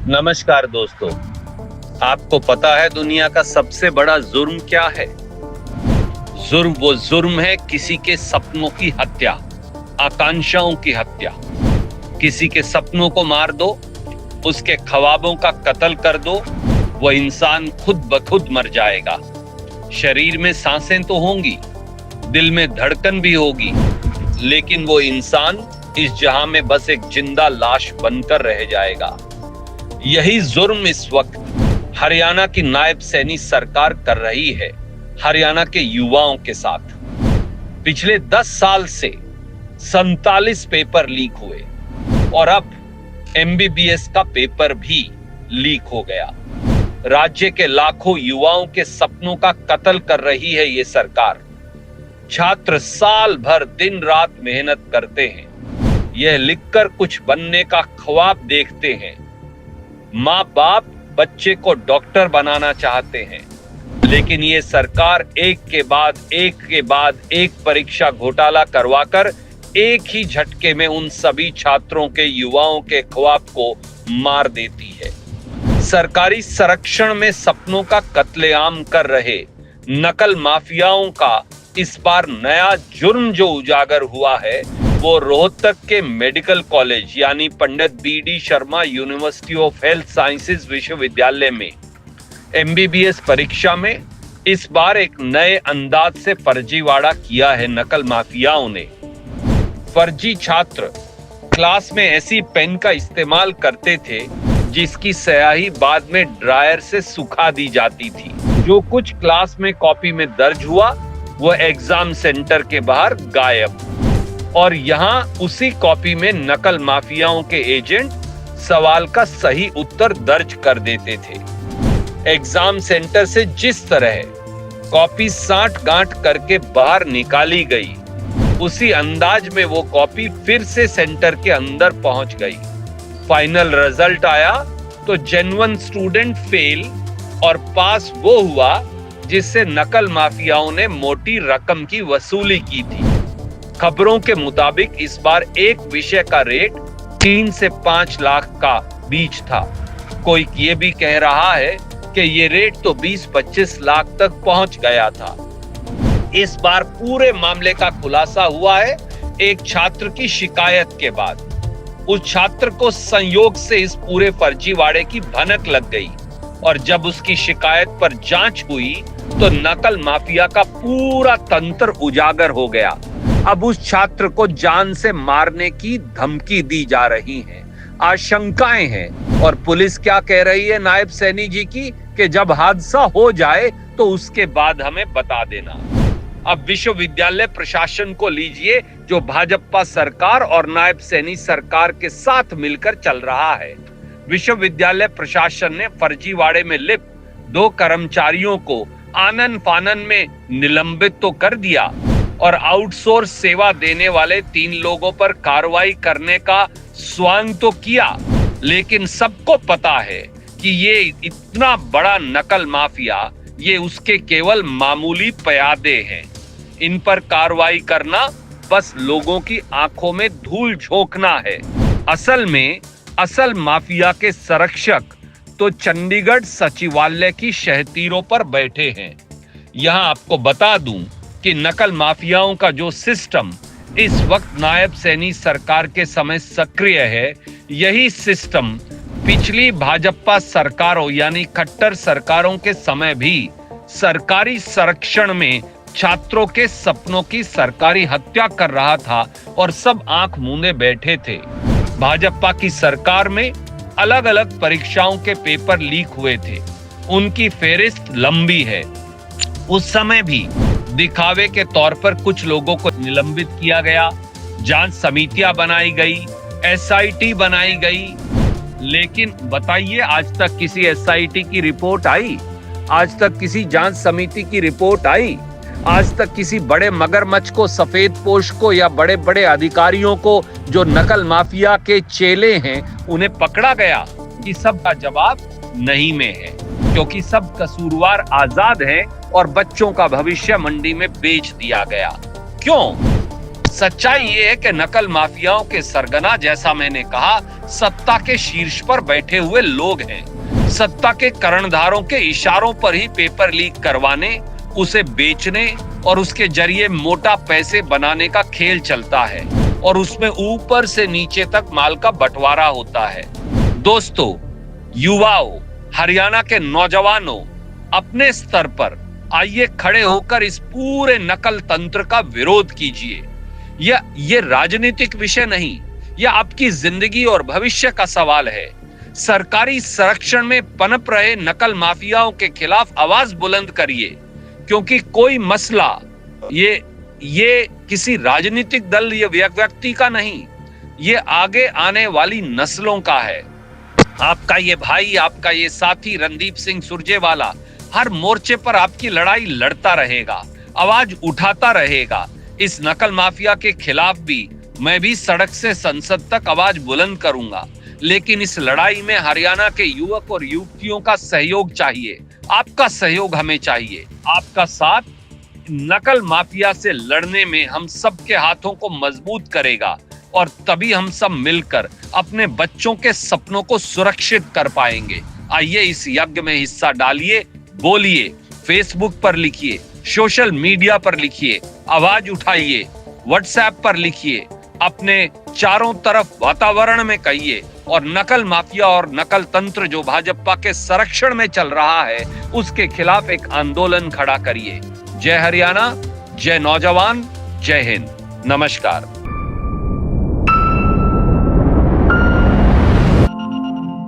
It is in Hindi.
नमस्कार दोस्तों, आपको पता है दुनिया का सबसे बड़ा जुर्म क्या है? वो जुर्म है किसी के सपनों की हत्या, आकांक्षाओं की हत्या। किसी के सपनों को मार दो, उसके ख्वाबों का कत्ल कर दो, वो इंसान खुद ब खुद मर जाएगा। शरीर में सांसें तो होंगी, दिल में धड़कन भी होगी, लेकिन वो इंसान इस जहां में बस एक जिंदा लाश बनकर रह जाएगा। यही जुर्म इस वक्त हरियाणा की नायब सैनी सरकार कर रही है हरियाणा के युवाओं के साथ। पिछले 10 साल से 47 पेपर लीक हुए और अब MBBS का पेपर भी लीक हो गया। राज्य के लाखों युवाओं के सपनों का कत्ल कर रही है ये सरकार। छात्र साल भर दिन रात मेहनत करते हैं, यह लिखकर कुछ बनने का ख्वाब देखते हैं। माँ बाप बच्चे को डॉक्टर बनाना चाहते हैं, लेकिन ये सरकार एक के बाद एक परीक्षा घोटाला करवाकर एक ही झटके में उन सभी छात्रों के युवाओं के ख्वाब को मार देती है। सरकारी संरक्षण में सपनों का कत्लेआम कर रहे नकल माफियाओं का इस बार नया जुर्म जो उजागर हुआ है वो रोहतक के मेडिकल कॉलेज यानी पंडित BD Sharma university of health sciences विश्वविद्यालय में MBBS परीक्षा में इस बार एक नए अंदाज से फर्जीवाड़ा किया है नकल माफियाओं ने। फर्जी छात्र क्लास में ऐसी पेन का इस्तेमाल करते थे जिसकी स्याही बाद में ड्रायर से सुखा दी जाती थी। जो कुछ क्लास में कॉपी में दर्ज हुआ वो एग्जाम सेंटर के बाहर गायब, और यहाँ उसी कॉपी में नकल माफियाओं के एजेंट सवाल का सही उत्तर दर्ज कर देते थे। एग्जाम सेंटर से जिस तरह कॉपी साठ गांठ करके बाहर निकाली गई, उसी अंदाज में वो कॉपी फिर से सेंटर के अंदर पहुंच गई। फाइनल रिजल्ट आया तो जेन्युइन स्टूडेंट फेल और पास वो हुआ जिससे नकल माफियाओं ने मोटी रकम की वसूली की थी। खबरों के मुताबिक इस बार एक विषय का रेट 3 से 5 लाख का बीच था। कोई ये भी कह रहा है कि ये रेट तो 20-25 लाख तक पहुंच गया था। इस बार पूरे मामले का खुलासा हुआ है एक छात्र की शिकायत के बाद। उस छात्र को संयोग से इस पूरे फर्जीवाड़े की भनक लग गई और जब उसकी शिकायत पर जांच हुई तो नकल माफिया का पूरा तंत्र उजागर हो गया। अब उस छात्र को जान से मारने की धमकी दी जा रही है, आशंकाएं हैं। और पुलिस क्या कह रही है नायब सैनी जी की कि जब हादसा हो जाए तो उसके बाद हमें बता देना। अब विश्वविद्यालय प्रशासन को लीजिए जो भाजपा सरकार और नायब सैनी सरकार के साथ मिलकर चल रहा है। विश्वविद्यालय प्रशासन ने फर्जीवाड़े में लिप्त 2 कर्मचारियों को आनन फानन में निलंबित तो कर दिया और आउटसोर्स सेवा देने वाले 3 लोगों पर कार्रवाई करने का स्वांग तो किया, लेकिन सबको पता है कि ये इतना बड़ा नकल माफिया ये उसके केवल मामूली प्यादे हैं। इन पर कार्रवाई करना बस लोगों की आंखों में धूल झोंकना है। असल माफिया के संरक्षक तो चंडीगढ़ सचिवालय की शहतीरों पर बैठे हैं। यहां आपको बता दूं कि नकल माफियाओं का जो सिस्टम इस वक्त नायब सैनी सरकार के समय सक्रिय है, यही सिस्टम पिछली भाजपा सरकारों यानी खट्टर सरकारों के समय भी सरकारी संरक्षण में छात्रों के सपनों की सरकारी हत्या कर रहा था और सब आंख मूंदे बैठे थे। भाजपा की सरकार में अलग अलग परीक्षाओं के पेपर लीक हुए थे, उनकी फेहरिस्त लंबी है। उस समय भी दिखावे के तौर पर कुछ लोगों को निलंबित किया गया, जांच समितियां बनाई गई, SIT बनाई गई, लेकिन बताइए आज तक किसी SIT की रिपोर्ट आई? आज तक किसी जांच समिति की रिपोर्ट आई? आज तक किसी बड़े मगरमच्छ को, सफेद पोश को या बड़े बड़े अधिकारियों को जो नकल माफिया के चेले हैं उन्हें पकड़ा गया? कि सब का जवाब नहीं में है, क्योंकि सब कसूरवार आजाद हैं और बच्चों का भविष्य मंडी में बेच दिया गया। क्यों? सच्चाई ये है कि नकल माफियाओं के सरगना, जैसा मैंने कहा, सत्ता के शीर्ष पर बैठे हुए लोग हैं। सत्ता के कर्णधारों के इशारों पर ही पेपर लीक करवाने, उसे बेचने और उसके जरिए मोटा पैसे बनाने का खेल चलता है और उसमें ऊपर से नीचे तक माल का बंटवारा होता है। दोस्तों, युवाओं, हरियाणा के नौजवानों, अपने स्तर पर आइए खड़े होकर इस पूरे नकल तंत्र का विरोध कीजिए। ये राजनीतिक विषय नहीं, यह आपकी जिंदगी और भविष्य का सवाल है। सरकारी संरक्षण में पनप रहे नकल माफियाओं के खिलाफ आवाज बुलंद करिए, क्योंकि कोई मसला ये किसी राजनीतिक दल या व्यक्ति का नहीं, ये आगे आने वाली नस्लों का है। आपका ये भाई, आपका ये साथी रणदीप सिंह सुरजेवाला हर मोर्चे पर आपकी लड़ाई लड़ता रहेगा, आवाज उठाता रहेगा। इस नकल माफिया के खिलाफ भी मैं भी सड़क से संसद तक आवाज बुलंद करूंगा, लेकिन इस लड़ाई में हरियाणा के युवक और युवतियों का सहयोग चाहिए। आपका सहयोग हमें चाहिए। आपका साथ नकल माफिया से लड़ने में हम सबके हाथों को मजबूत करेगा और तभी हम सब मिलकर अपने बच्चों के सपनों को सुरक्षित कर पाएंगे। आइए इस यज्ञ में हिस्सा डालिए, बोलिए, फेसबुक पर लिखिए, सोशल मीडिया पर लिखिए, आवाज उठाइए, व्हाट्सएप पर लिखिए, अपने चारों तरफ वातावरण में कहिए और नकल माफिया और नकल तंत्र जो भाजपा के संरक्षण में चल रहा है, उसके खिलाफ एक आंदोलन खड़ा करिए। जय हरियाणा, जय नौजवान, जय हिंद, नमस्कार।